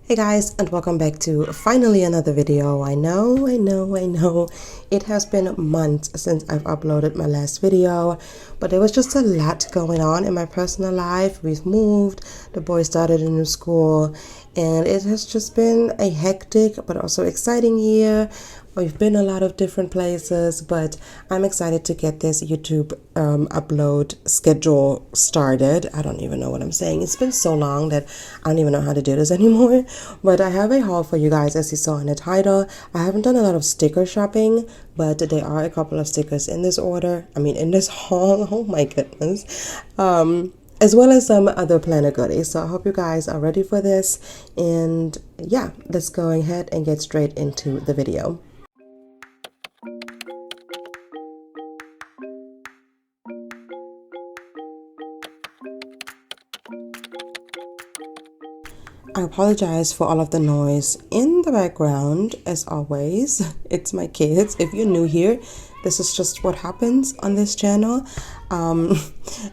Hey guys, and welcome back to finally another video. I know. It has been months since I've uploaded my last video, but there was just a lot going on in my personal life. We've moved, the boys started a new school, and it has just been a hectic but also exciting year. We've been a lot of different places, but I'm excited to get this YouTube upload schedule started. I don't even know what I'm saying. It's been so long that I don't even know how to do this anymore. But I have a haul for you guys, as you saw in the title. I haven't done a lot of sticker shopping, but there are a couple of stickers in this order. In this haul. Oh my goodness. As well as some other planner goodies. So I hope you guys are ready for this. And yeah, let's go ahead and get straight into the video. I apologize for all of the noise in the background, as always. It's my kids. If you're new here, this is just what happens on this channel.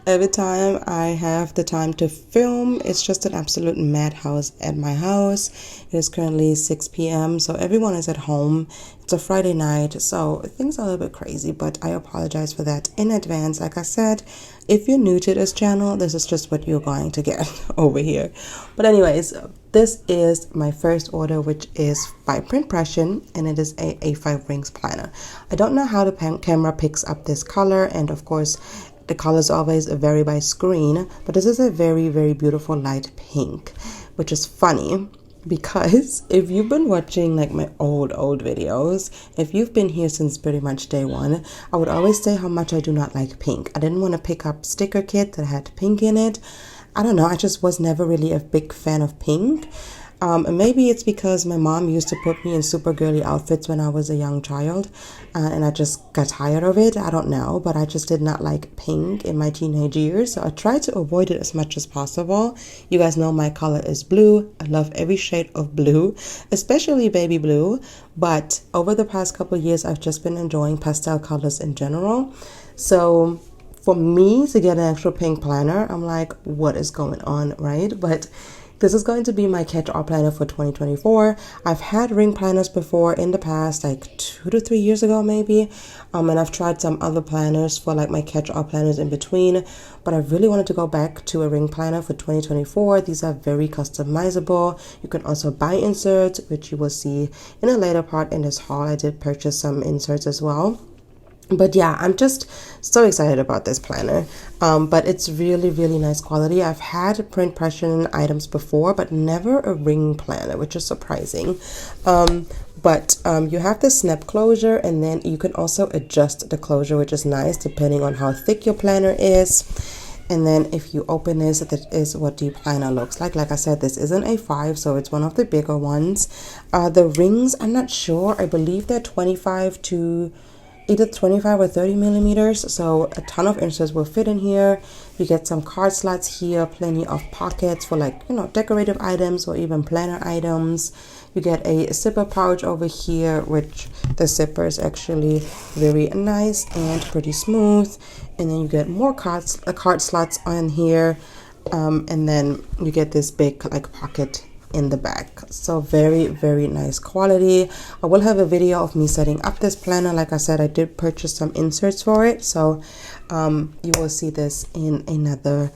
Every time I have the time to film, it's just an absolute madhouse at my house. It is currently 6 p.m. so everyone is at home. It's a Friday night, so things are a little bit crazy, but I apologize for that in advance. Like I said, if you're new to this channel, this is just what you're going to get over here. But anyways, this is my first order, which is by Pression, and it is a A5 rings planner. I don't know how the camera picks up this color, and of course the colors always vary by screen, but this is a very, very beautiful light pink, which is funny because if you've been watching like my old videos, if you've been here since pretty much day one, I would always say how much I do not like pink. I didn't want to pick up sticker kit that had pink in it. I don't know, I just was never really a big fan of pink. And maybe it's because my mom used to put me in super girly outfits when I was a young child, and I just got tired of it. I don't know, but I just did not like pink in my teenage years, so I tried to avoid it as much as possible. You guys know my color is blue. I love every shade of blue, especially baby blue, but over the past couple of years, I've just been enjoying pastel colors in general. So for me to get an actual pink planner, I'm like, what is going on, right? But this is going to be my catch-all planner for 2024. I've had ring planners before in the past, like 2 to 3 years ago maybe, and I've tried some other planners for like my catch-all planners in between, but I really wanted to go back to a ring planner for 2024. These are very customizable. You can also buy inserts, which you will see in a later part in this haul. I did purchase some inserts as well. But yeah, I'm just so excited about this planner. But it's really, really nice quality. I've had Pression items before, but never a ring planner, which is surprising. But you have the snap closure, and then you can also adjust the closure, which is nice depending on how thick your planner is. And then if you open this, that is what the planner looks like. Like I said, this is an A5, so it's one of the bigger ones. The rings, I'm not sure. I believe they're 25 to either 25 or 30 millimeters, so a ton of inserts will fit in here. You get some card slots here, plenty of pockets for like, decorative items or even planner items. You get a zipper pouch over here, which the zipper is actually very nice and pretty smooth. And then you get more card slots on here, and then you get this big like pocket in the back. So very, very nice quality. I will have a video of me setting up this planner. Like I said, I did purchase some inserts for it, so you will see this in another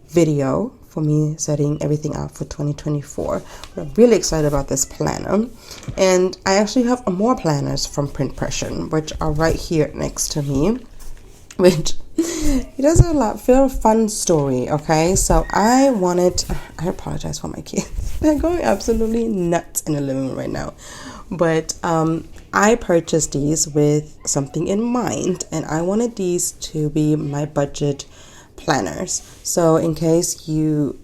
video for me setting everything up for 2024. But I'm really excited about this planner, and I actually have more planners from Pression, which are right here next to me, which it does a feel fun story. Okay, so I apologize for my kids. They're going absolutely nuts in the living room right now. But I purchased these with something in mind, and I wanted these to be my budget planners. So in case you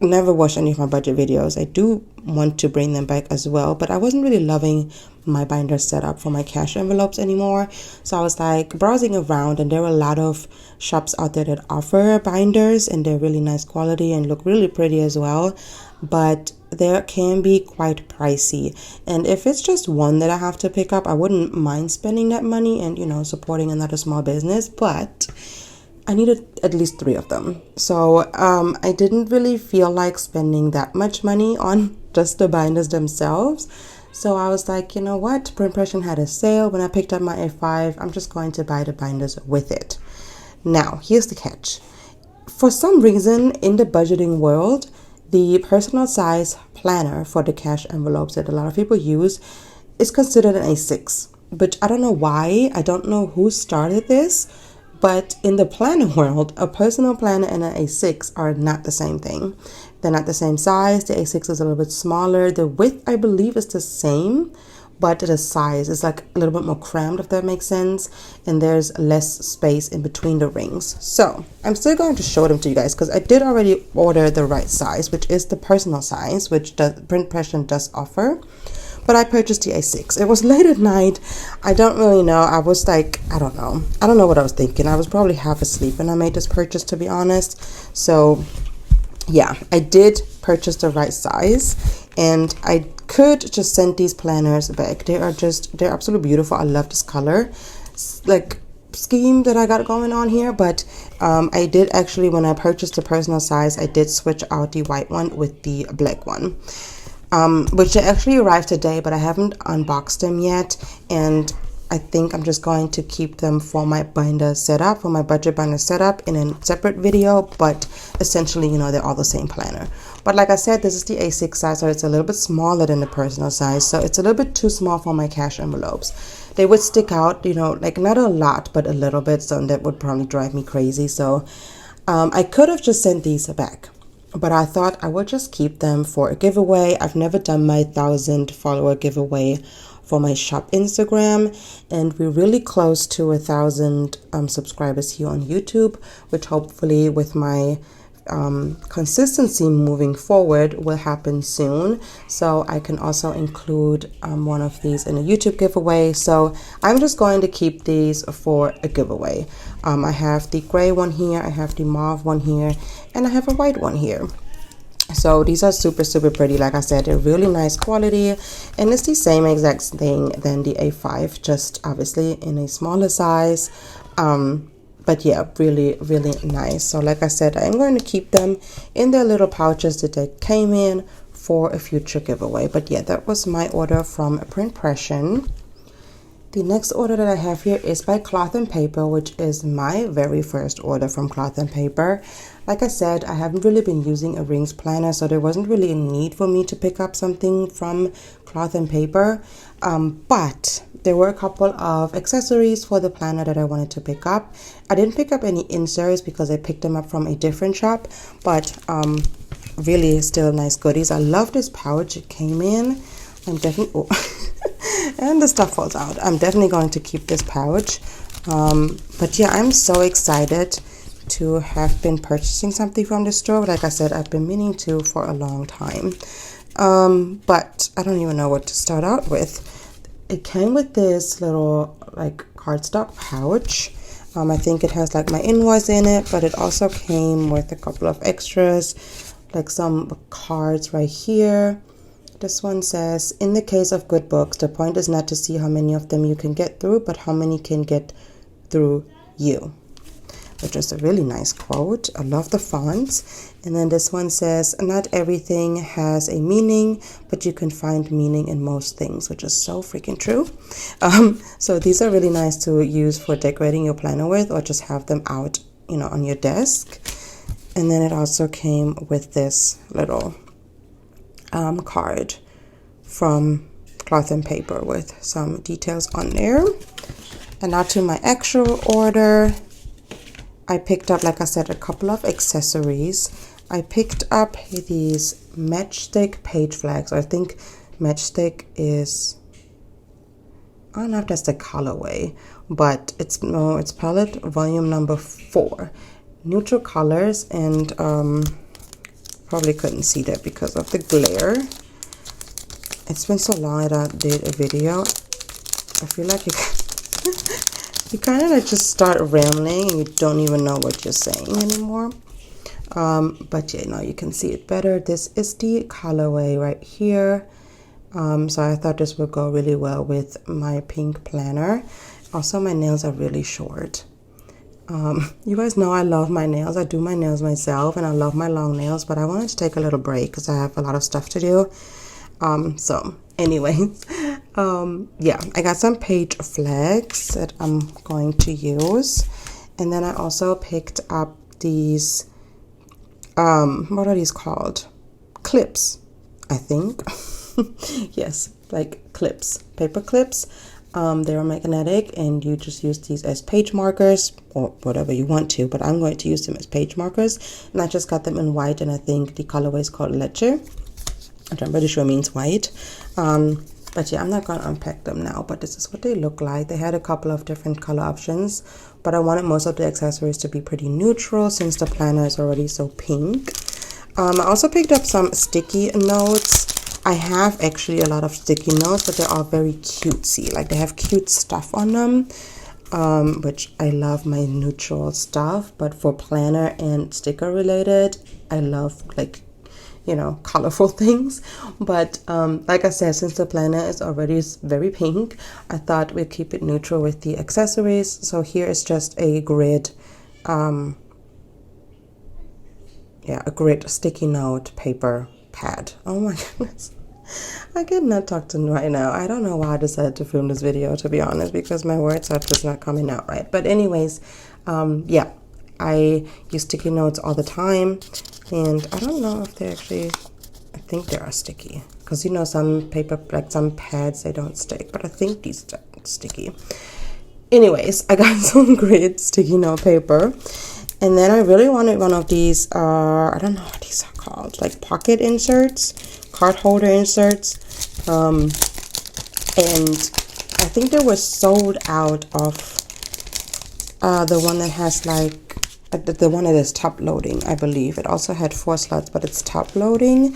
never watched any of my budget videos, I do want to bring them back as well, but I wasn't really loving my binder setup for my cash envelopes anymore. So I was like browsing around, and there are a lot of shops out there that offer binders, and they're really nice quality and look really pretty as well, but they can be quite pricey. And if it's just one that I have to pick up, I wouldn't mind spending that money and supporting another small business, but I needed at least 3 of them. So I didn't really feel like spending that much money on just the binders themselves. So I was like, you know what, Pression had a sale. When I picked up my A5, I'm just going to buy the binders with it. Now, here's the catch. For some reason, in the budgeting world, the personal size planner for the cash envelopes that a lot of people use is considered an A6. But I don't know why. I don't know who started this. But in the planner world, a personal planner and an A6 are not the same thing. They're not the same size. The A6 is a little bit smaller. The width, I believe, is the same, but the size is like a little bit more cramped, if that makes sense. And there's less space in between the rings. So I'm still going to show them to you guys because I did already order the right size, which is the personal size, which Pression does offer. But I purchased the A6. It was late at night. I don't really know. I was like, I don't know. I don't know what I was thinking. I was probably half asleep when I made this purchase, to be honest. So yeah, I did purchase the right size, and I could just send these planners back. They're absolutely beautiful. I love this color like scheme that I got going on here. But I did actually, when I purchased the personal size, I did switch out the white one with the black one. Which they actually arrived today, but I haven't unboxed them yet, and I think I'm just going to keep them for my binder setup, for my budget binder setup in a separate video. But essentially, you know, they're all the same planner. But like I said, this is the A6 size, so it's a little bit smaller than the personal size, so it's a little bit too small for my cash envelopes. They would stick out, you know, like not a lot, but a little bit, so that would probably drive me crazy. So I could have just sent these back, but I thought I would just keep them for a giveaway. I've never done my 1,000 follower giveaway for my shop Instagram, and we're really close to 1,000 subscribers here on YouTube, which hopefully with my consistency moving forward will happen soon. So I can also include one of these in a YouTube giveaway. So I'm just going to keep these for a giveaway. I have the gray one here, I have the mauve one here, and I have a white one here. So these are super pretty. Like I said, they're really nice quality, and it's the same exact thing than the A5, just obviously in a smaller size. But yeah, really nice. So like I said, I'm going to keep them in their little pouches that they came in for a future giveaway. But yeah, that was my order from Pression. The next order that I have here is by Cloth&Paper, which is my very first order from Cloth&Paper. Like I said, I haven't really been using a rings planner, so there wasn't really a need for me to pick up something from Cloth&Paper. But there were a couple of accessories for the planner that I wanted to pick up. I didn't pick up any inserts because I picked them up from a different shop, but really still nice goodies. I love this pouch it came in. I'm definitely and the stuff falls out. I'm definitely going to keep this pouch. But yeah, I'm so excited to have been purchasing something from the store. Like I said, I've been meaning to for a long time. But I don't even know what to start out with. It came with this little like cardstock pouch. I think it has like my invoice in it, but it also came with a couple of extras, like some cards right here. This one says, in the case of good books, the point is not to see how many of them you can get through, but how many can get through you. Which is a really nice quote. I love the fonts. And then this one says, not everything has a meaning, but you can find meaning in most things, which is so freaking true. So these are really nice to use for decorating your planner with, or just have them out, you know, on your desk. And then it also came with this little card from Cloth&Paper with some details on there. And now to my actual order. I picked up, like I said, a couple of accessories. I picked up these matchstick page flags. I think matchstick is, I don't know if that's the colorway, but it's palette volume number 4. Neutral colors, and probably couldn't see that because of the glare. It's been so long that I did a video. I feel like you kind of like just start rambling and you don't even know what you're saying anymore. But yeah, now you can see it better. This is the colorway right here. So I thought this would go really well with my pink planner. Also, my nails are really short. You guys know I love my nails. I do my nails myself and I love my long nails, but I wanted to take a little break because I have a lot of stuff to do. So anyways, yeah, I got some page flags that I'm going to use. And then I also picked up these, what are these called? Clips, I think. Yes, like clips, paper clips. They're magnetic, and you just use these as page markers or whatever you want to, but I'm going to use them as page markers. And I just got them in white, and I think the colorway is called 𝕍, which I'm pretty sure means white. But yeah, I'm not going to unpack them now, but this is what they look like. They had a couple of different color options, but I wanted most of the accessories to be pretty neutral since the planner is already so pink. I also picked up some sticky notes. I have actually a lot of sticky notes, but they're all very cutesy. Like, they have cute stuff on them, which I love my neutral stuff. But for planner and sticker related, I love, like, you know, colorful things. But like I said, since the planner is already very pink, I thought we'd keep it neutral with the accessories. So here is just a grid, yeah, a grid sticky note paper pad. Oh my goodness, I cannot talk to right now. I don't know why I decided to film this video, to be honest, because my words are just not coming out right. But anyways, yeah, I use sticky notes all the time, and I don't know if they actually, I think they are sticky, because you know, some paper, like some pads, they don't stick, but I think these are sticky. Anyways, I got some great sticky note paper. And then I really wanted one of these, I don't know what these are called, like pocket inserts, card holder inserts. And I think they were sold out of the one that has like, the one that is top loading, I believe. It also had 4 slots, but it's top loading.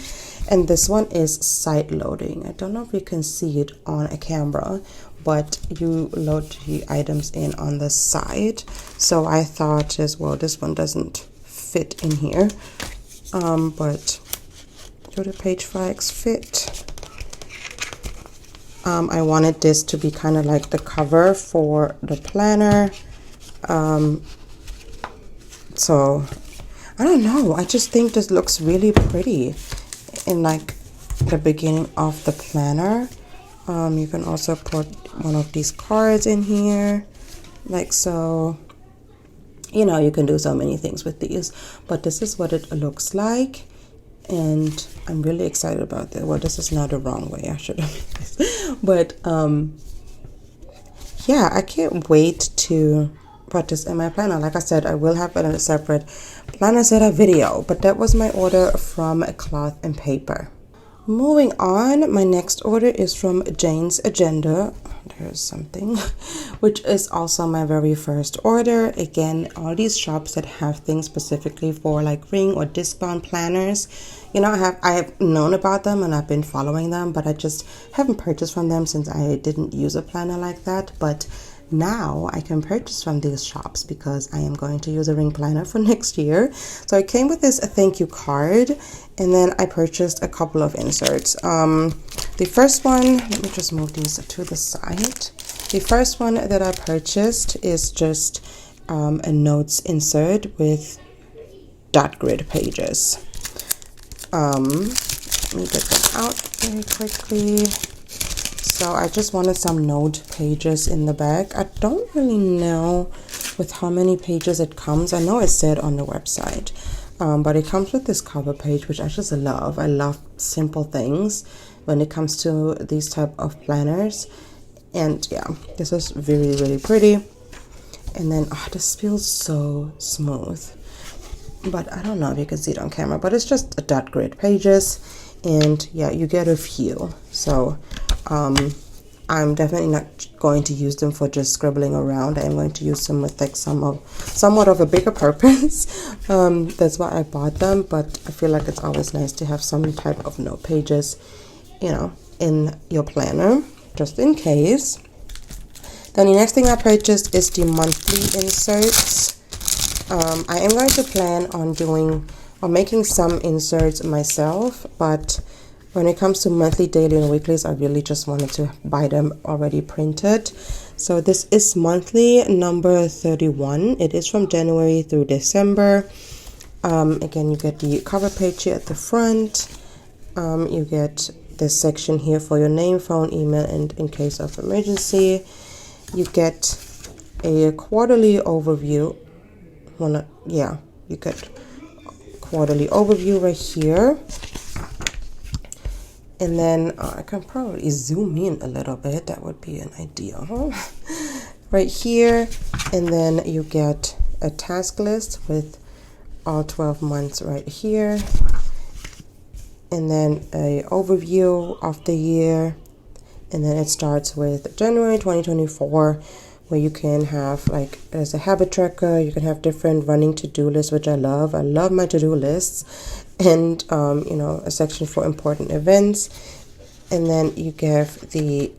And this one is side loading. I don't know if you can see it on a camera, but you load the items in on the side. So I thought as well, this one doesn't fit in here, but do the page flags fit? I wanted this to be kind of like the cover for the planner. So I don't know, I just think this looks really pretty in like the beginning of the planner. You can also put one of these cards in here, like so. You know, you can do so many things with these, but this is what it looks like, and I'm really excited about that. Well, this is not the wrong way, I should have made this. But yeah, I can't wait to put this in my planner. Like I said, I will have it in a separate planner setup video, but that was my order from Cloth&Paper. Moving on, my next order is from JanesAgenda. There's something, which is also my very first order. Again, all these shops that have things specifically for like ring or disc bound planners, you know, I have known about them and I've been following them, but I just haven't purchased from them since I didn't use a planner like that. But now I can purchase from these shops because I am going to use a ring planner for next year. So I came with this thank you card, and then I purchased a couple of inserts. The first one, let me just move these to the side. The first one that I purchased is just a notes insert with dot grid pages. Let me get them out very quickly. So I just wanted some note pages in the back. I don't really know with how many pages it comes. I know it said on the website, but it comes with this cover page, which I just love. I love simple things when it comes to these type of planners. And yeah, this is really, really pretty. And then, oh, this feels so smooth. But I don't know if you can see it on camera, but it's just a dot grid pages. And yeah, you get a few. So I'm definitely not going to use them for just scribbling around. I am going to use them with like somewhat of a bigger purpose. That's why I bought them, but I feel like it's always nice to have some type of note pages, you know, in your planner, just in case. Then the next thing I purchased is the monthly inserts. I am going to plan on making some inserts myself, but when it comes to monthly, daily, and weeklies, I really just wanted to buy them already printed. So this is monthly number 31. It is from January through December. Again, you get the cover page here at the front. You get this section here for your name, phone, email, and in case of emergency. You get a quarterly overview. You get quarterly overview right here. And then I can probably zoom in a little bit. That would be an idea, huh? Right here. And then you get a task list with all 12 months right here. And then a overview of the year. And then it starts with January 2024, where you can have, like, there's a habit tracker. You can have different running to-do lists, which I love. I love my to-do lists. And, you know, a section for important events. And then you give the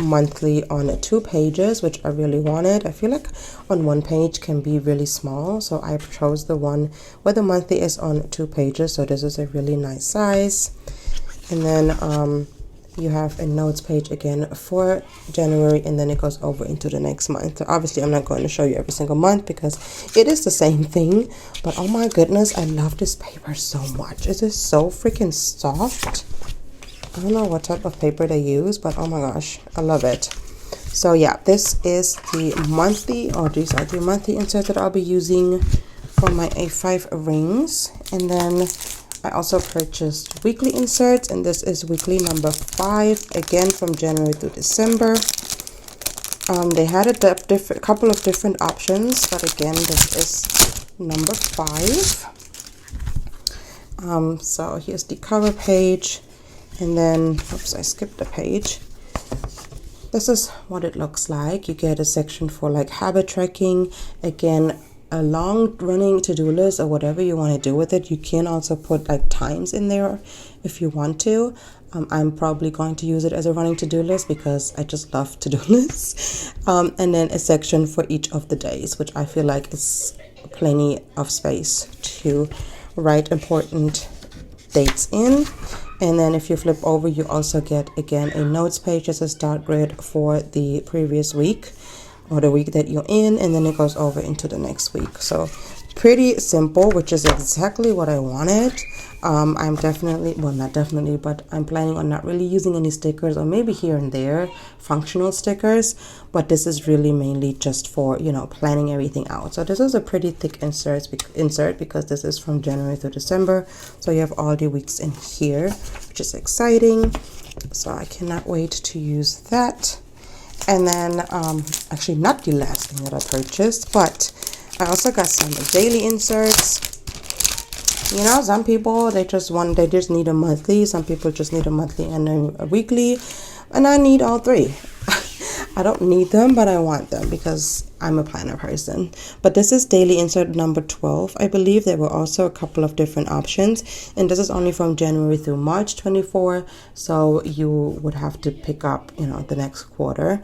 monthly on 2 pages, which I really wanted. I feel like on 1 page can be really small, so I chose the one where the monthly is on 2 pages. So this is a really nice size. And then you have a notes page again for January, and then it goes over into the next month. So obviously I'm not going to show you every single month because it is the same thing, but oh my goodness, I love this paper so much. It is so freaking soft. I don't know what type of paper they use, but oh my gosh, I love it. So yeah, this is the monthly, or these are the monthly inserts that I'll be using for my A5 rings. And then I also purchased weekly inserts, and this is weekly number 5, again from January to December. They had a couple of different options, but again, this is number 5. So here's the cover page, and then, oops, I skipped a page. This is what it looks like. You get a section for like habit tracking, again, a long running to-do list or whatever you want to do with it. You can also put like times in there if you want to. I'm probably going to use it as a running to-do list because I just love to-do lists. And then a section for each of the days, which I feel like is plenty of space to write important dates in. And then if you flip over, you also get again a notes page as a start grid for the previous week or the week that you're in, and then it goes over into the next week. So pretty simple, which is exactly what I wanted. I'm definitely, well, not definitely, but I'm planning on not really using any stickers, or maybe here and there functional stickers, but this is really mainly just for, you know, planning everything out. So this is a pretty thick insert because this is from January to December, so you have all the weeks in here, which is exciting. So I cannot wait to use that. And then actually not the last thing that I purchased, but I also got some daily inserts. You know, some people they just need a monthly. Some people just need a monthly and a weekly, and I need all 3. I don't need them, but I want them because I'm a planner person. But this is daily insert number 12. I believe there were also a couple of different options, and this is only from January through March 24. So you would have to pick up, you know, the next quarter,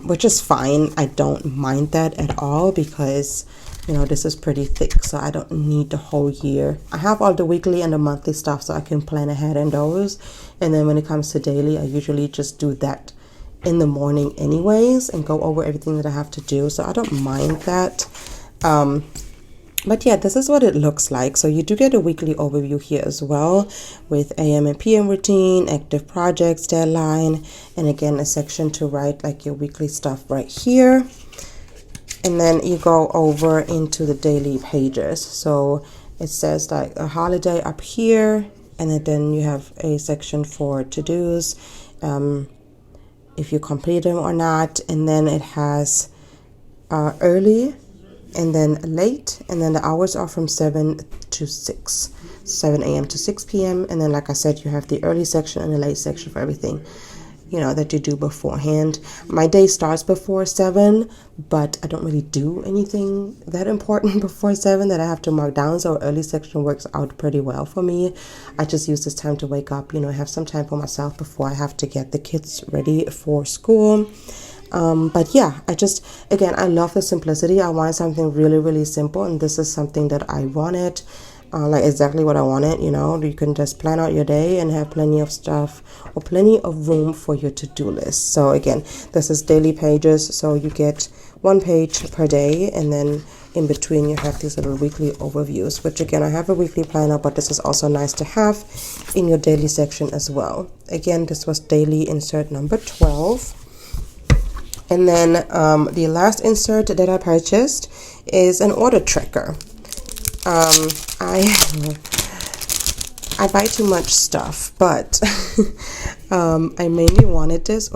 which is fine. I don't mind that at all because, you know, this is pretty thick, so I don't need the whole year. I have all the weekly and the monthly stuff, so I can plan ahead in those. And then when it comes to daily, I usually just do that in the morning anyways and go over everything that I have to do, so I don't mind that. But yeah, this is what it looks like. So you do get a weekly overview here as well with AM and PM routine, active projects, deadline, and again a section to write like your weekly stuff right here. And then you go over into the daily pages. So it says like a holiday up here, and then you have a section for to-dos, if you complete them or not. And then it has early and then late, and then the hours are from 7 to 6, 7 a.m. to 6 p.m. And then, like I said, you have the early section and the late section for everything, you know, that you do beforehand. My day starts before 7, but I don't really do anything that important before 7 that I have to mark down, so early section works out pretty well for me. I just use this time to wake up, you know, have some time for myself before I have to get the kids ready for school. But yeah, again, I love the simplicity. I wanted something really, really simple, and this is something that I wanted. Like exactly what I wanted, you know. You can just plan out your day and have plenty of stuff or plenty of room for your to-do list. So again, this is daily pages, so you get 1 page per day, and then in between you have these little weekly overviews, which again, I have a weekly planner, but this is also nice to have in your daily section as well. Again, this was daily insert number 12. And then the last insert that I purchased is an order tracker. I buy too much stuff, but I mainly wanted this.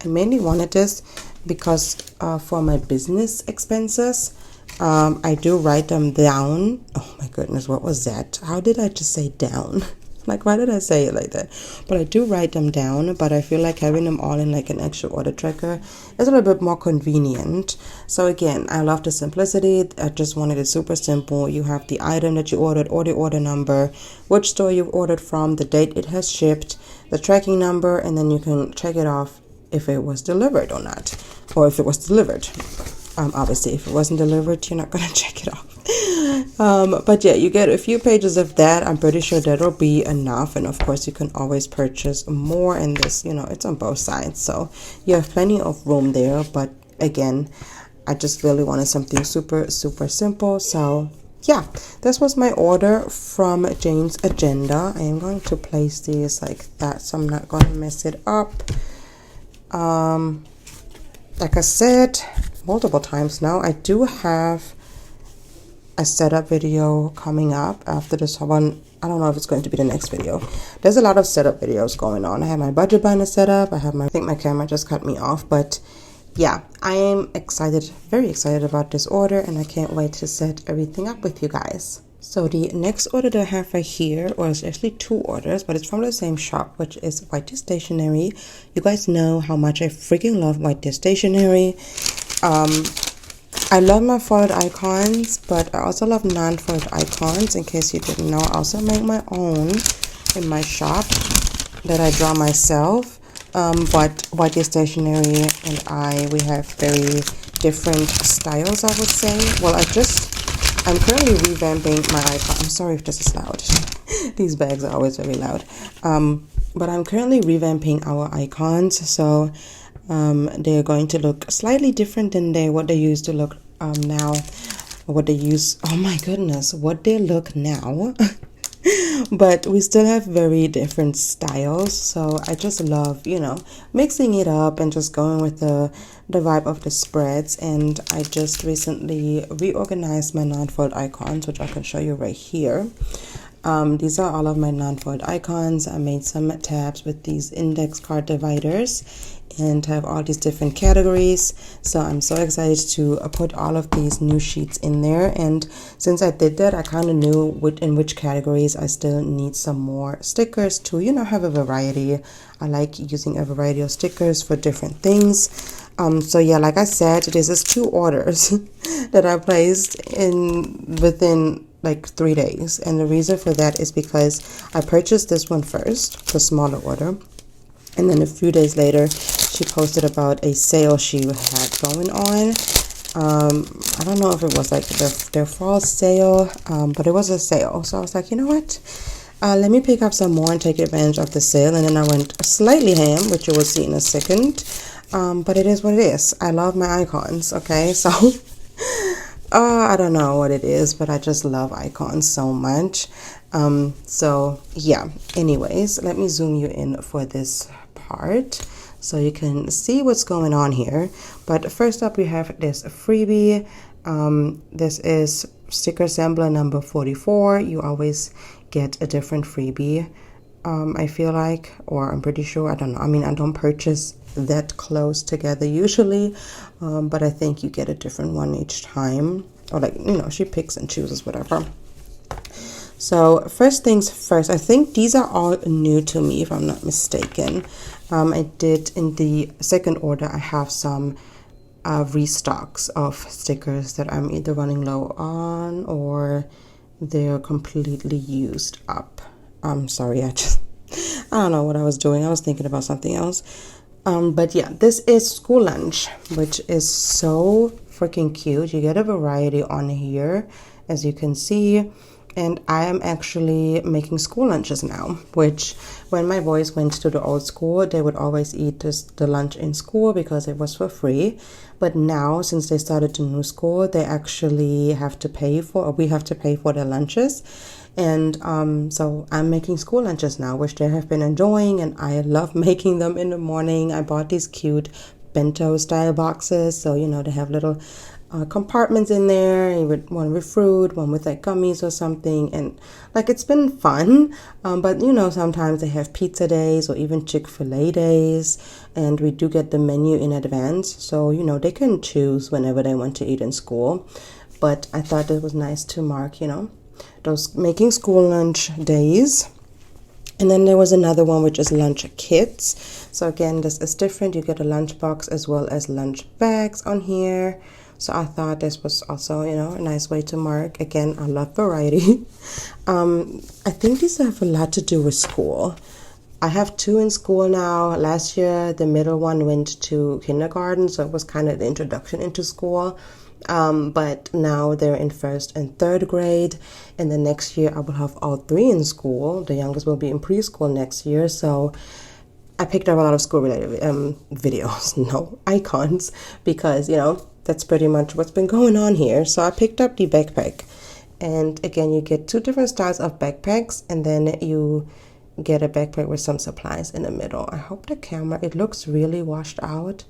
I mainly wanted this because for my business expenses, I do write them down. Oh my goodness, what was that? How did I just say down? Like, why did I say it like that? But I do write them down, but I feel like having them all in like an actual order tracker is a little bit more convenient. So again, I love the simplicity. I just wanted it super simple. You have the item that you ordered or the order number, which store you ordered from, the date it has shipped, the tracking number, and then you can check it off if it was delivered or not, or if it was delivered. Obviously, if it wasn't delivered, you're not going to check it off. But yeah, you get a few pages of that. I'm pretty sure that'll be enough. And of course, you can always purchase more in this, you know, it's on both sides. So you have plenty of room there. But again, I just really wanted something super, super simple. So yeah, this was my order from JanesAgenda. I am going to place these like that, so I'm not going to mess it up. Like I said multiple times now, I do have a setup video coming up after this one. I don't know if it's going to be the next video. There's a lot of setup videos going on. I have my budget binder set up. I think my camera just cut me off, but yeah, I am excited, very excited about this order, and I can't wait to set everything up with you guys. So the next order that I have right here, or it's actually two orders, but it's from the same shop, which is WhiteDeerStationery. You guys know how much I freaking love WhiteDeerStationery. I love my foiled icons, but I also love non-foiled icons. In case you didn't know, I also make my own in my shop that I draw myself. But WhiteDeerStationery and we have very different styles, I would say. Well, I'm currently revamping my icon. I'm sorry if this is loud. These bags are always very loud. But I'm currently revamping our icons, so they're going to look slightly different than what they used to look now. What they look now. But we still have very different styles, so I just love, you know, mixing it up and just going with the vibe of the spreads. And I just recently reorganized my non-fold icons, which I can show you right here. These are all of my non-fold icons. I made some tabs with these index card dividers and have all these different categories. So I'm so excited to put all of these new sheets in there. And since I did that, I kind of knew in which categories I still need some more stickers to, you know, have a variety. I like using a variety of stickers for different things. So yeah, like I said, this is 2 orders that I placed within like 3 days. And the reason for that is because I purchased this one first, the smaller order. And then a few days later, she posted about a sale she had going on. I don't know if it was like their fall sale, but it was a sale. So I was like, you know what? Let me pick up some more and take advantage of the sale. And then I went slightly ham, which you will see in a second. But it is what it is. I love my icons, okay? So I don't know what it is, but I just love icons so much. So yeah, anyways, let me zoom you in for this part so you can see what's going on here. But first up, we have this freebie. This is sticker assembler number 44. You always get a different freebie, I feel like, or I'm pretty sure. I don't know. I mean, I don't purchase that close together usually, but I think you get a different one each time, or like, you know, she picks and chooses whatever. So first things first, I think these are all new to me if I'm not mistaken. I did in the second order, I have some restocks of stickers that I'm either running low on or they're completely used up. I'm sorry, I don't know what I was doing. I was thinking about something else. But yeah, this is school lunch, which is so freaking cute. You get a variety on here, as you can see. And I am actually making school lunches now, which when my boys went to the old school, they would always eat the lunch in school because it was for free. But now, since they started the new school, they actually have to pay for, or we have to pay for their lunches. And so I'm making school lunches now, which they have been enjoying, and I love making them in the morning. I bought these cute bento style boxes, so you know, they have little compartments in there, one with fruit, one with like gummies or something, and like it's been fun. But you know, sometimes they have pizza days or even Chick-fil-A days, and we do get the menu in advance, so you know, they can choose whenever they want to eat in school. But I thought it was nice to mark, you know, those making school lunch days. And then there was another one, which is lunch kits. So again, this is different. You get a lunch box as well as lunch bags on here. So I thought this was also, you know, a nice way to mark. Again, I love variety. I think these have a lot to do with school. I have 2 in school now. Last year, the middle one went to kindergarten, so it was kind of the introduction into school. But now they're in 1st and 3rd grade, and then next year I will have all 3 in school. The youngest will be in preschool next year, so I picked up a lot of school-related icons, because, you know, that's pretty much what's been going on here. So I picked up the backpack, and again, you get 2 different styles of backpacks, and then you get a backpack with some supplies in the middle. I hope the camera, it looks really washed out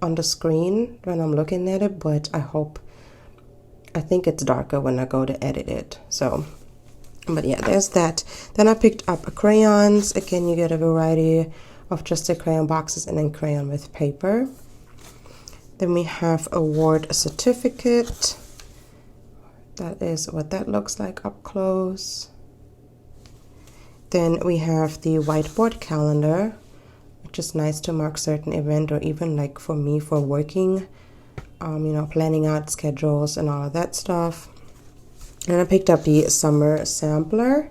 on the screen when I'm looking at it, but I think it's darker when I go to edit it. So, but yeah, there's that. Then I picked up crayons. Again, you get a variety of just the crayon boxes and then crayon with paper. Then we have award certificate. That is what that looks like up close. Then we have the whiteboard calendar, which is nice to mark certain event, or even like for me for working, you know, planning out schedules and all of that stuff. And I picked up the summer sampler.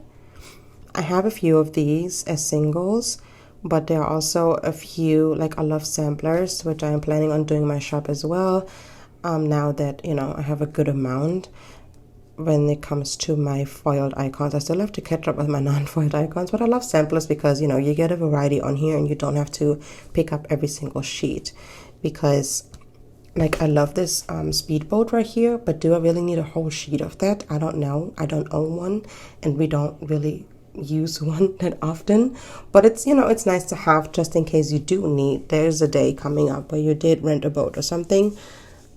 I have a few of these as singles, but there are also a few, like I love samplers, which I am planning on doing my shop as well, now that, you know, I have a good amount. When it comes to my foiled icons, I still have to catch up with my non-foiled icons, but I love samplers because, you know, you get a variety on here and you don't have to pick up every single sheet. Because, like, I love this speedboat right here, but do I really need a whole sheet of that? I don't know. I don't own one, and we don't really use one that often. But it's, you know, it's nice to have just in case you do need. There's a day coming up where you did rent a boat or something.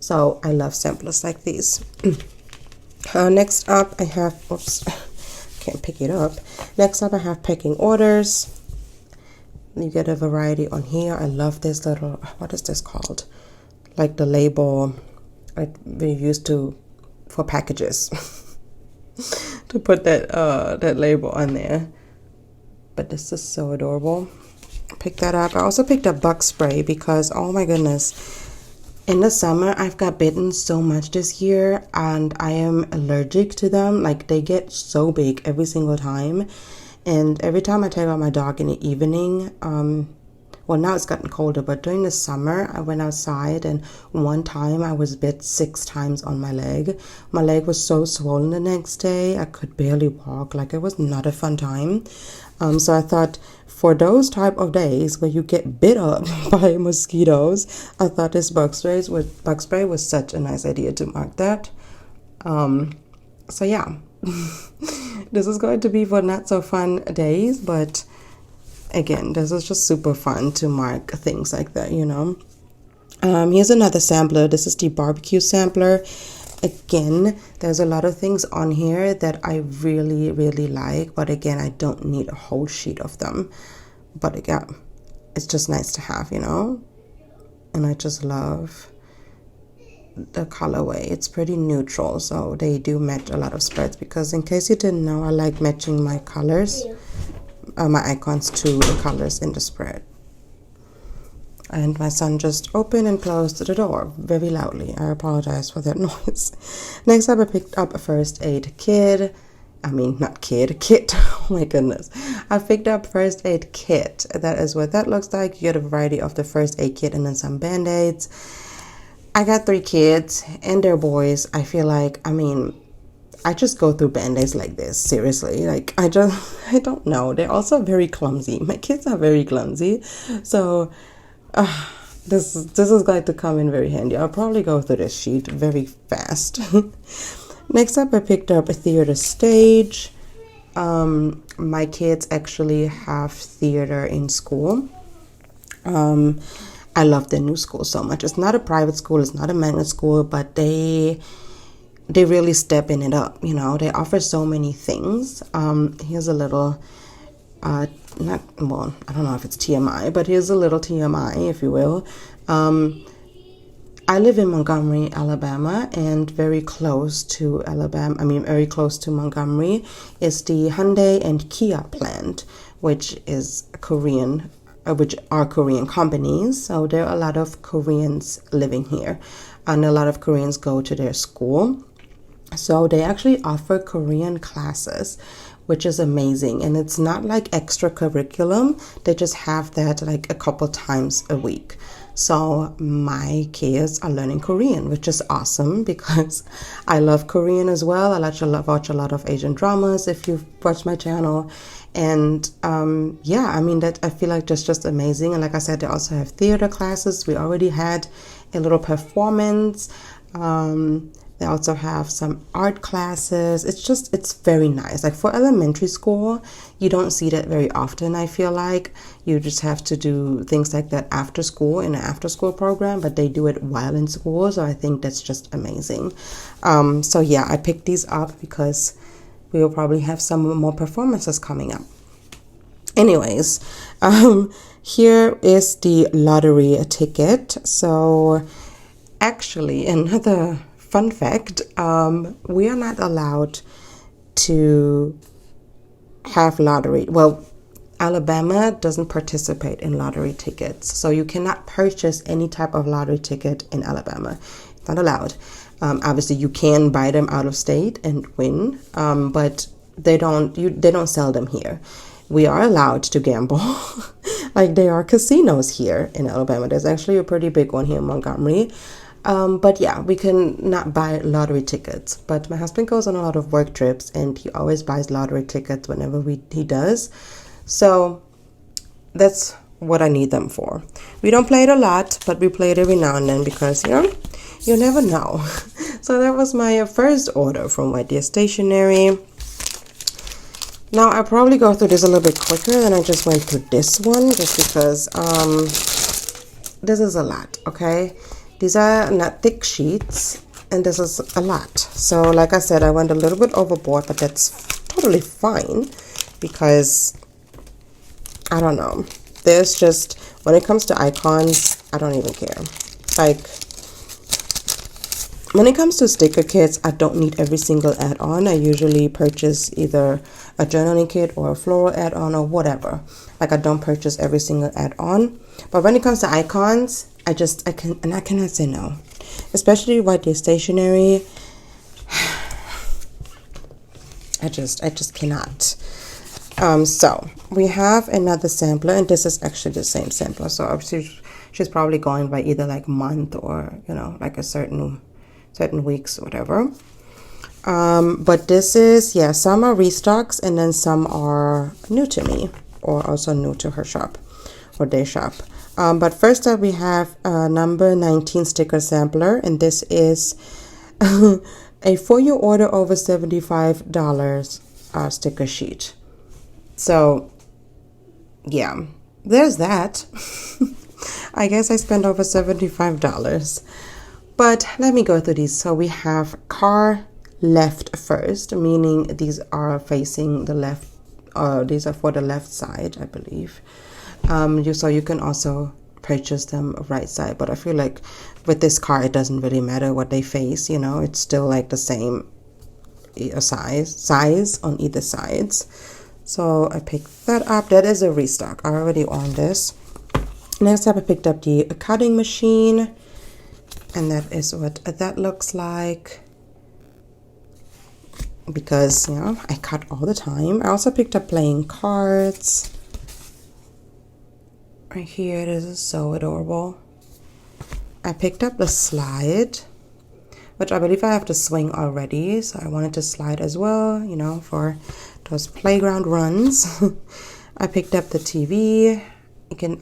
So I love samplers like these. Next up, I have, oops, can't pick it up. Next up, I have packing orders. You get a variety on here. I love this little, what is this called? Like the label like we used to for packages to put that label on there. But this is so adorable. Pick that up. I also picked up bug spray because, oh my goodness, in the summer, I've got bitten so much this year, and I am allergic to them. Like, they get so big every single time. And every time I take out my dog in the evening, well, now it's gotten colder, but during the summer, I went outside, and one time I was bit 6 times on my leg. My leg was so swollen the next day, I could barely walk. Like, it was not a fun time. So I thought, for those type of days where you get bit up by mosquitoes, I thought this bug spray was such a nice idea to mark that. So yeah, this is going to be for not so fun days, but again, this is just super fun to mark things like that, you know. Here's another sampler. This is the barbecue sampler. Again, there's a lot of things on here that I really, really like, but again, I don't need a whole sheet of them. But again, it's just nice to have, you know. And I just love the colorway. It's pretty neutral, so they do match a lot of spreads, because in case you didn't know, I like matching my colors, my icons to the colors in the spread. And my son just opened and closed the door very loudly. I apologize for that noise. Next up, I picked up a first aid kit. Kit. Oh my goodness. I picked up first aid kit. That is what that looks like. You get a variety of the first aid kit and then some band-aids. I got 3 kids and they're boys. I feel like, I just go through band-aids like this, seriously. Like, I don't know. They're also very clumsy. My kids are very clumsy. So, this is going to come in very handy. I'll probably go through this sheet very fast. Next up, I picked up a theater stage. My kids actually have theater in school. I love their new school so much. It's not a private school, it's not a magnet school, but they really stepping it up, you know. They offer so many things. Here's a little, I don't know if it's TMI, but here's a little TMI, if you will. I live in Montgomery, Alabama, and very close to Montgomery is the Hyundai and Kia plant, which are Korean companies. So there are a lot of Koreans living here, and a lot of Koreans go to their school. So they actually offer Korean classes, which is amazing. And it's not like extra curriculum. They just have that like a couple times a week. So my kids are learning Korean, which is awesome because I love Korean as well. I watch a lot of Asian dramas if you've watched my channel. And yeah, I mean, that I feel like that's just amazing. And like I said, they also have theater classes. We already had a little performance. They also have some art classes. It's very nice. Like for elementary school, you don't see that very often, I feel like. You just have to do things like that after school in an after school program, but they do it while in school. So I think that's just amazing. So yeah, I picked these up because we will probably have some more performances coming up. Anyways, here is the lottery ticket. So actually, another fun fact, we are not allowed to have lottery. Well, Alabama doesn't participate in lottery tickets. So you cannot purchase any type of lottery ticket in Alabama. It's not allowed. Obviously, you can buy them out of state and win, but they don't sell them here. We are allowed to gamble. Like, there are casinos here in Alabama. There's actually a pretty big one here in Montgomery. But yeah, we can not buy lottery tickets. But my husband goes on a lot of work trips, and he always buys lottery tickets whenever he does. So that's what I need them for. We don't play it a lot, but we play it every now and then because, you know, you never know. So that was my first order from WhiteDeerStationery. Now I'll probably go through this a little bit quicker than I just went through this one, just because this is a lot, okay? These are not thick sheets, and this is a lot. So like I said, I went a little bit overboard, but that's totally fine because, I don't know. There's just, when it comes to icons, I don't even care. Like, when it comes to sticker kits, I don't need every single add-on. I usually purchase either a journaling kit or a floral add-on or whatever. Like, I don't purchase every single add-on. But when it comes to icons, I cannot say no. Especially WhiteDeerStationery. I just cannot. So we have another sampler, and this is actually the same sampler. So obviously she's probably going by either like month or, you know, like a certain weeks or whatever. But this is, yeah, some are restocks and then some are new to me or also new to her shop or their shop. But first up we have number 19 sticker sampler, and this is a for your order over $75 sticker sheet. So yeah, there's that. I guess I spent over $75. But let me go through these. So we have car left first, meaning these are facing the left, these are for the left side, I believe. So you can also purchase them right side, but I feel like with this car, it doesn't really matter what they face, you know, it's still like the same size on either sides. So I picked that up. That is a restock. I already own this. Next up, I picked up the cutting machine, and that is what that looks like, because, you know, I cut all the time. I also picked up playing cards. Right here, this is so adorable. I picked up the slide which I believe I have the swing already, so I wanted to slide as well, you know, for those playground runs. I picked up the TV.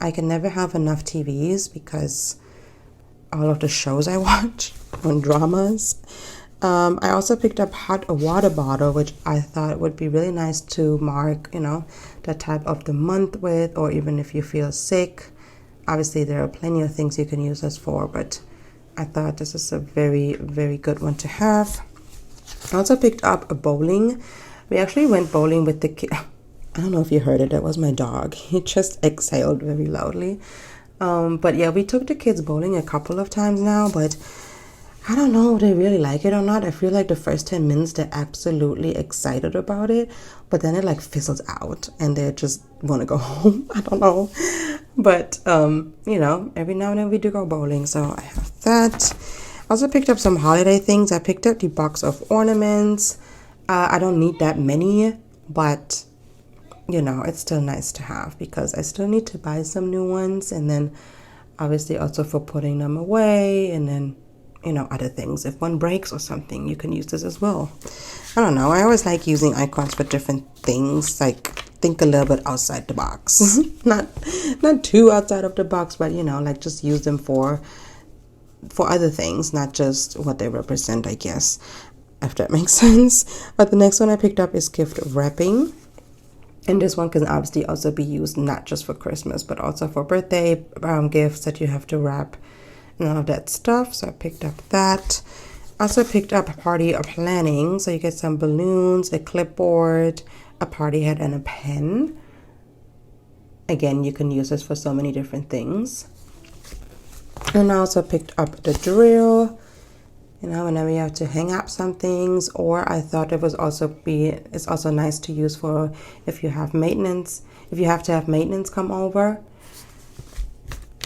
I can never have enough TVs because all of the shows I watch on dramas. I also picked up a water bottle, which I thought would be really nice to mark, you know, the type of the month with, or even if you feel sick. Obviously, there are plenty of things you can use this for, but I thought this is a very, very good one to have. I also picked up a bowling. We actually went bowling with the kid. I don't know if you heard it. That was my dog. He just exhaled very loudly. But yeah, we took the kids bowling a couple of times now, but I don't know if they really like it or not. I feel like the first 10 minutes they're absolutely excited about it, but then it like fizzles out and they just want to go home. I don't know. But, you know, every now and then we do go bowling, so I have that. I also picked up some holiday things. I picked up the box of ornaments. I don't need that many, but, you know, it's still nice to have because I still need to buy some new ones. And then obviously also for putting them away and then, you know, other things. If one breaks or something, you can use this as well. I don't know. I always like using icons for different things, like think a little bit outside the box. not too outside of the box, but you know, like just use them for other things, not just what they represent, I guess, if that makes sense. But the next one I picked up is gift wrapping. And this one can obviously also be used not just for Christmas, but also for birthday gifts that you have to wrap and all of that stuff. So I picked up that. Also picked up a party of planning. So you get some balloons, a clipboard, a party hat, and a pen. Again, you can use this for so many different things. And I also picked up the drill. You know, whenever you have to hang up some things, or I thought it's also nice to use for if you have maintenance, if you have to have maintenance come over.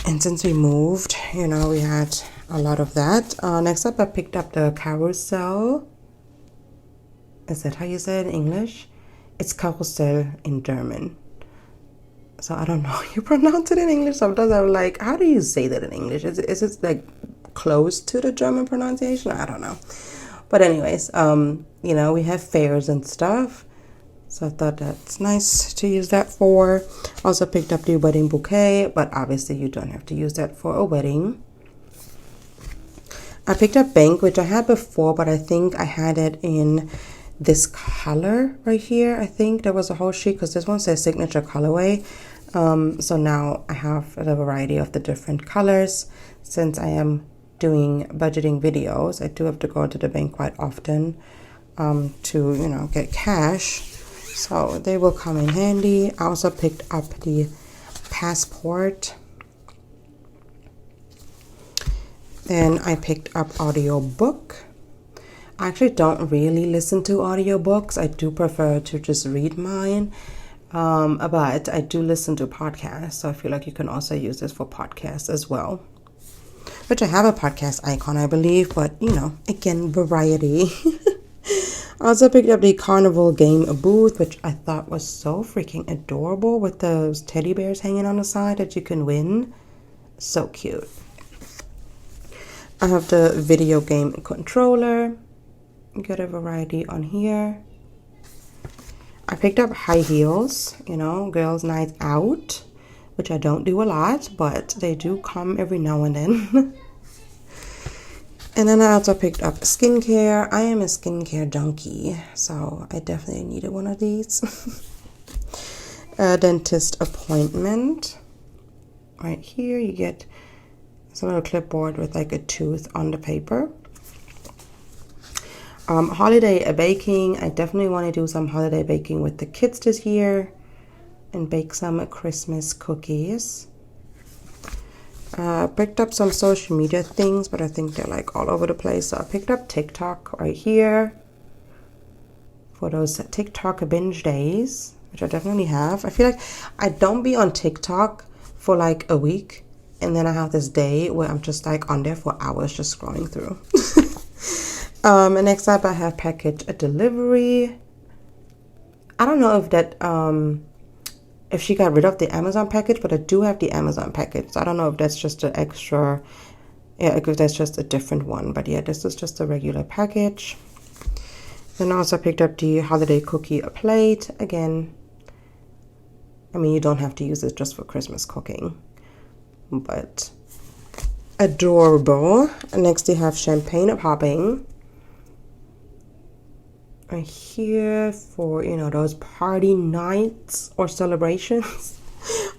And since we moved, you know, we had a lot of that. Next up, I picked up the carousel. Is that how you say it in English? It's Karussell in German. So I don't know how you pronounce it in English. Sometimes I'm like, how do you say that in English? Is it like close to the German pronunciation? I don't know. But anyways, you know, we have fairs and stuff. So I thought that's nice to use that for. Also picked up the wedding bouquet, but obviously you don't have to use that for a wedding. I picked up bank, which I had before, but I think I had it in this color right here. I think there was a whole sheet because this one says signature colorway. So now I have a variety of the different colors. Since I am doing budgeting videos, I do have to go to the bank quite often to, you know, get cash. So they will come in handy. I also picked up the passport. Then I picked up audiobook. I actually don't really listen to audiobooks. I do prefer to just read mine. But I do listen to podcasts. So I feel like you can also use this for podcasts as well. Which I have a podcast icon, I believe. But, you know, again, variety. I also picked up the carnival game booth, which I thought was so freaking adorable with those teddy bears hanging on the side that you can win. So cute. I have the video game controller. You get a variety on here. I picked up high heels, you know, girls' night out, which I don't do a lot, but they do come every now and then. And then I also picked up skincare. I am a skincare junkie, so I definitely needed one of these. A dentist appointment. Right here, you get some little clipboard with like a tooth on the paper. Holiday baking. I definitely want to do some holiday baking with the kids this year and bake some Christmas cookies. Picked up some social media things, but I think they're like all over the place. So I picked up TikTok right here for those TikTok binge days, which I definitely have. I feel like I don't be on TikTok for like a week, and then I have this day where I'm just like on there for hours just scrolling through. And next up I have package delivery. I don't know if that if she got rid of the Amazon package, but I do have the Amazon package. So I don't know if that's just an extra, Yeah, that's just a different one. But yeah, this is just a regular package. Then I also picked up the holiday cookie plate. Again, I mean, you don't have to use it just for Christmas cooking, but adorable. And next you have champagne popping right here for, you know, those party nights or celebrations,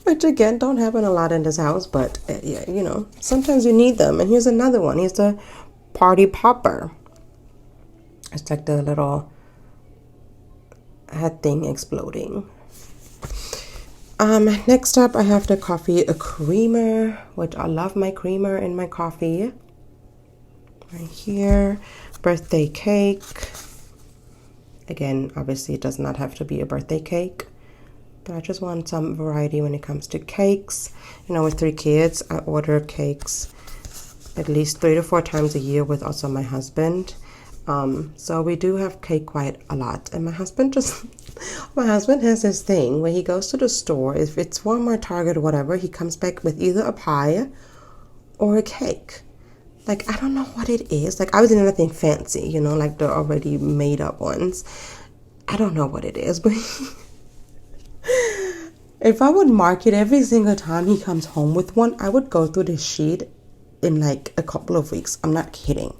which again don't happen a lot in this house, but yeah, you know, sometimes you need them. And here's another one. Here's the party popper. It's like the little head thing exploding. Next up, I have the coffee creamer, which I love my creamer in my coffee. Right here, birthday cake. Again, obviously it does not have to be a birthday cake, but I just want some variety when it comes to cakes. You know, with 3 kids, I order cakes at least 3 to 4 times a year with also my husband. So we do have cake quite a lot, and my husband has this thing where he goes to the store, if it's Walmart, Target, or whatever, he comes back with either a pie or a cake. Like, I don't know what it is. Like, I was in nothing fancy, you know, like the already made up ones. I don't know what it is, but if I would mark it every single time he comes home with one, I would go through this sheet in like a couple of weeks. I'm not kidding.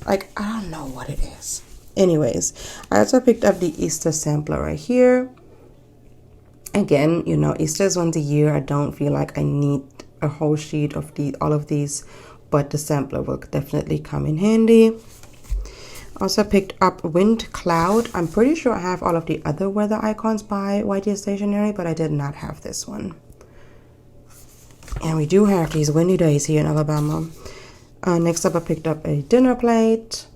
Like, I don't know what it is. Anyways, I also picked up the Easter sampler right here. Again, you know, Easter is once a year. I don't feel like I need a whole sheet of all of these, but the sampler will definitely come in handy. Also picked up Wind Cloud. I'm pretty sure I have all of the other weather icons by WhiteDeerStationery, but I did not have this one. And we do have these windy days here in Alabama. Next up, I picked up a dinner plate.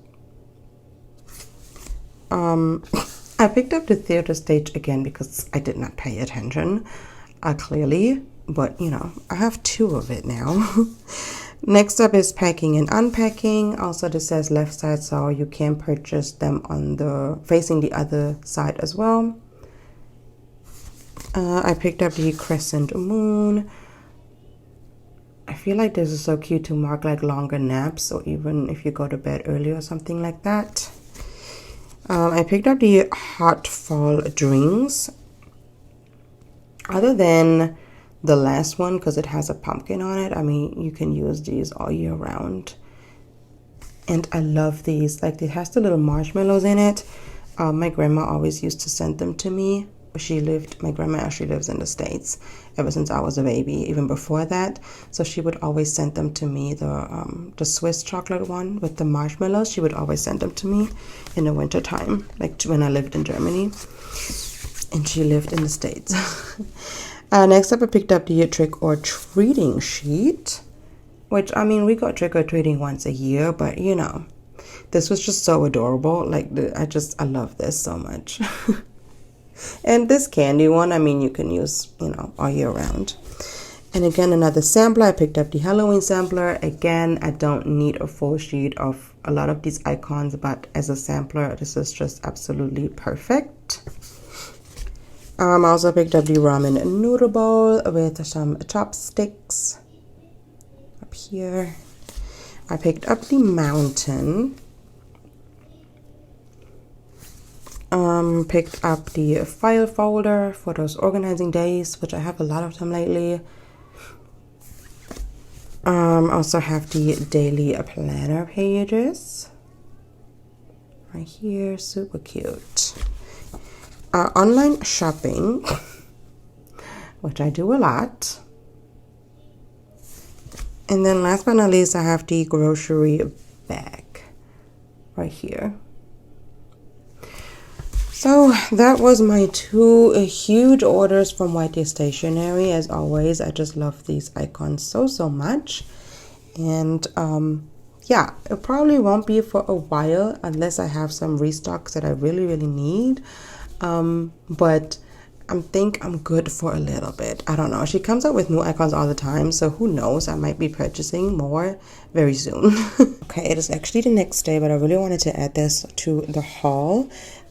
I picked up the theater stage again because I did not pay attention, clearly, but you know, I have 2 of it now. Next up is packing and unpacking. Also, this says left side, so you can purchase them on the facing the other side as well. I picked up the crescent moon. I feel like this is so cute to mark like longer naps, or even if you go to bed early or something like that. I picked up the hot fall drinks. Other than the last one, because it has a pumpkin on it, I mean, you can use these all year round. And I love these. Like, it has the little marshmallows in it. My grandma always used to send them to me. My grandma actually lives in the States ever since I was a baby, even before that. So she would always send them to me, the Swiss chocolate one with the marshmallows. She would always send them to me in the winter time, like when I lived in Germany, and she lived in the States. Next up, I picked up the trick or treating sheet, which, I mean, we go trick or treating once a year, but you know, this was just so adorable. Like, I love this so much. And this candy one, I mean, you can use, you know, all year round. And again, another sampler. I picked up the Halloween sampler. Again, I don't need a full sheet of a lot of these icons, but as a sampler, this is just absolutely perfect. I also picked up the ramen noodle bowl with some chopsticks up here. I picked up the mountain. Picked up the file folder for those organizing days, which I have a lot of them lately. Also have the daily planner pages right here, super cute. Online shopping, which I do a lot. And then last but not least, I have the grocery bag right here. So that was my 2 huge orders from WhiteDeerStationery. As always, I just love these icons so much. And yeah, it probably won't be for a while unless I have some restocks that I really need. But I think I'm good for a little bit. I don't know. She comes up with new icons all the time, so who knows? I might be purchasing more very soon. Okay, it is actually the next day, but I really wanted to add this to the haul.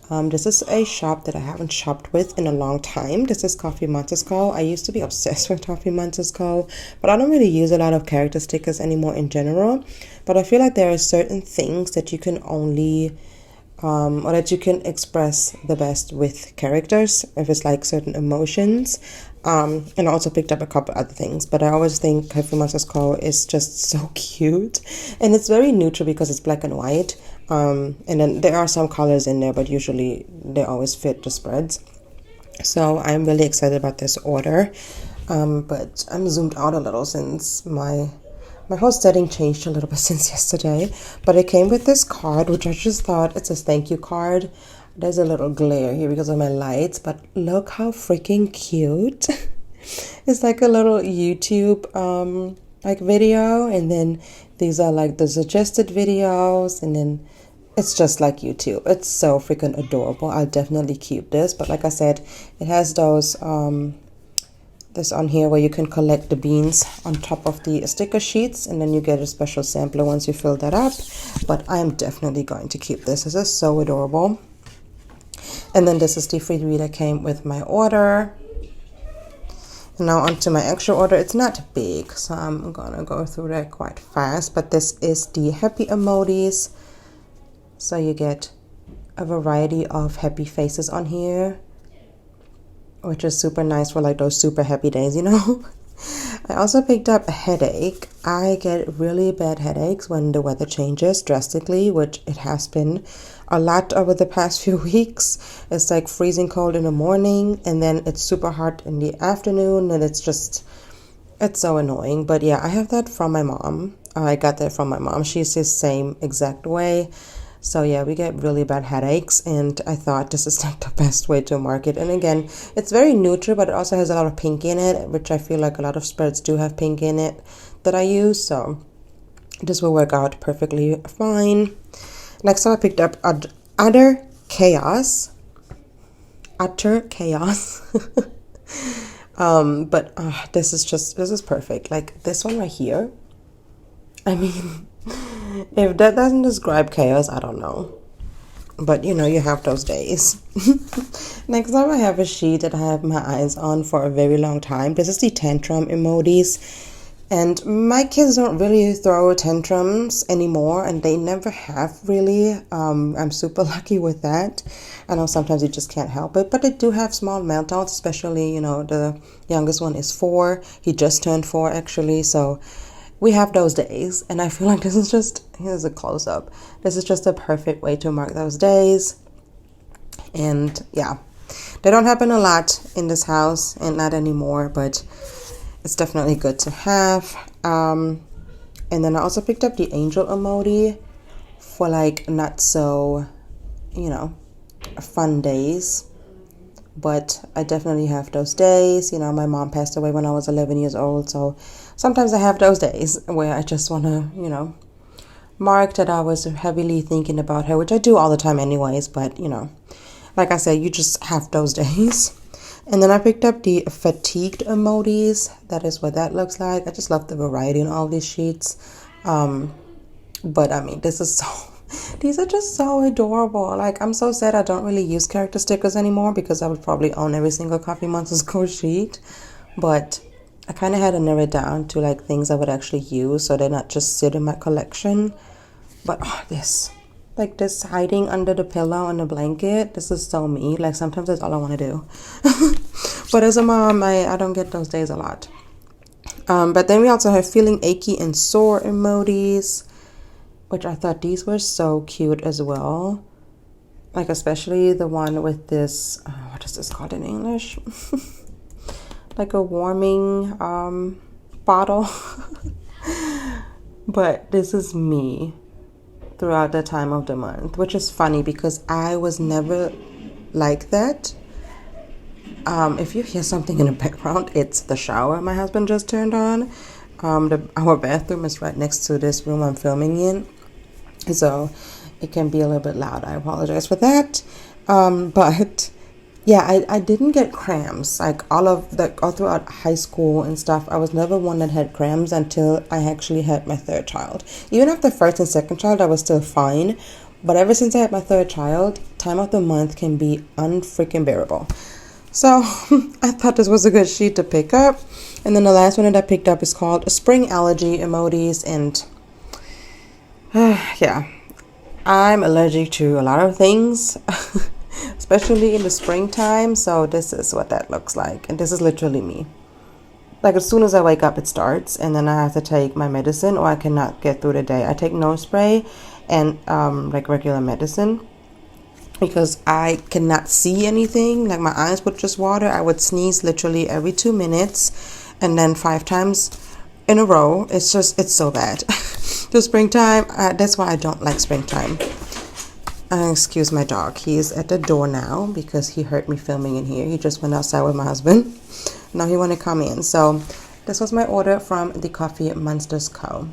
This is a shop that I haven't shopped with in a long time. This is CoffeeMonsterzCo. I used to be obsessed with CoffeeMonsterzCo, but I don't really use a lot of character stickers anymore in general. But I feel like there are certain things that you can only or that you can express the best with characters, if it's like certain emotions. And I also picked up a couple other things, but I always think CoffeeMonsterzCo is just so cute, and it's very neutral because it's black and white. And then there are some colors in there, but usually they always fit the spreads. So I'm really excited about this order. But I'm zoomed out a little since my whole setting changed a little bit since yesterday. But it came with this card, which I just thought it's a thank you card. There's a little glare here because of my lights, but look how freaking cute. It's like a little YouTube like video, and then these are like the suggested videos, and then it's just like YouTube. It's so freaking adorable. I'll definitely keep this. But like I said, it has those this on here where you can collect the beans on top of the sticker sheets, and then you get a special sampler once you fill that up. But I am definitely going to keep this. This is so adorable. And then this is the freebie that came with my order. And now onto my actual order. It's not big, so I'm gonna go through that quite fast. But this is the happy emojis. So you get a variety of happy faces on here, which is super nice for like those super happy days, you know. I also picked up a headache. I get really bad headaches when the weather changes drastically, which it has been a lot over the past few weeks. It's like freezing cold in the morning, and then it's super hot in the afternoon, and it's so annoying. But yeah, I have that from my mom. I got that from my mom. She's the same exact way. So yeah, we get really bad headaches, and I thought this is like the best way to mark it. And again, it's very neutral, but it also has a lot of pink in it, which I feel like a lot of spreads do have pink in it that I use. So this will work out perfectly fine. Next up, I picked up Utter Chaos. But this is perfect. Like this one right here. I mean, if that doesn't describe chaos, I don't know. But you know, you have those days. Next up, I have a sheet that I have my eyes on for a very long time. This is the tantrum emojis. And my kids don't really throw tantrums anymore, and they never have really. I'm super lucky with that. I know sometimes you just can't help it, but they do have small meltdowns, especially, you know, the youngest one is 4. He just turned 4 actually, so we have those days. And I feel like this is just, here's a close-up. This is just a perfect way to mark those days. And yeah, they don't happen a lot in this house, and not anymore, but it's definitely good to have. And then I also picked up the angel emoji for like not so, you know, fun days. But I definitely have those days. You know, my mom passed away when I was 11 years old, so sometimes I have those days where I just want to, you know, mark that I was heavily thinking about her, which I do all the time anyways. But, you know, like I said, you just have those days. And then I picked up the fatigued emojis. That is what that looks like. I just love the variety in all these sheets. But I mean, these are just so adorable. Like, I'm so sad I don't really use character stickers anymore, because I would probably own every single CoffeeMonsterzCo sheet. But I kind of had to narrow it down to like things I would actually use, so they're not just sit in my collection. But this hiding under the pillow and the blanket, this is so me. Like, sometimes that's all I want to do. But as a mom, I don't get those days a lot. But then we also have feeling achy and sore emojis, which I thought these were so cute as well. Like, especially the one with this, what is this called in English? Like a warming bottle. But this is me throughout the time of the month, which is funny because I was never like that. If you hear something in the background, it's the shower my husband just turned on. Our bathroom is right next to this room I'm filming in, so it can be a little bit loud. I apologize for that. But yeah, I didn't get cramps like all throughout high school and stuff. I was never one that had cramps until I actually had my 3rd child. Even after 1st and 2nd child, I was still fine. But ever since I had my third child, time of the month can be unfreaking bearable. So I thought this was a good sheet to pick up. And then the last one that I picked up is called Spring Allergy Emojis. And yeah, I'm allergic to a lot of things, especially in the springtime. So this is what that looks like. And this is literally me. Like as soon as I wake up, it starts, and then I have to take my medicine or I cannot get through the day. I take nose spray and like regular medicine because I cannot see anything. Like my eyes would just water. I would sneeze literally every 2 minutes and then 5 times in a row. It's so bad. The springtime, that's why I don't like springtime. Excuse my dog. He's at the door now because he heard me filming in here. He just went outside with my husband. Now he want to come in. So this was my order from the CoffeeMonsterzCo.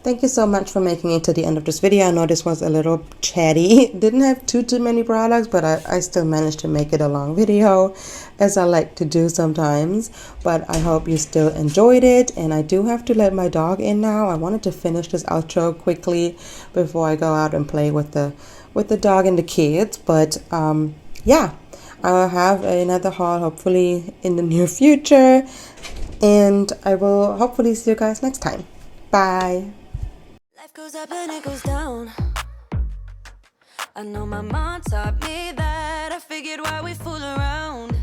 Thank you so much for making it to the end of this video. I know this was a little chatty. Didn't have too many products, but I still managed to make it a long video, as I like to do sometimes. But I hope you still enjoyed it. And I do have to let my dog in now. I wanted to finish this outro quickly before I go out and play with the dog and the kids. But yeah, I will have another haul hopefully in the near future. And I will hopefully see you guys next time. Bye. Life goes up and it goes down. I know my mom taught me that. I figured why we fool around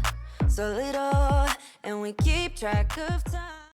so little and we keep track of time.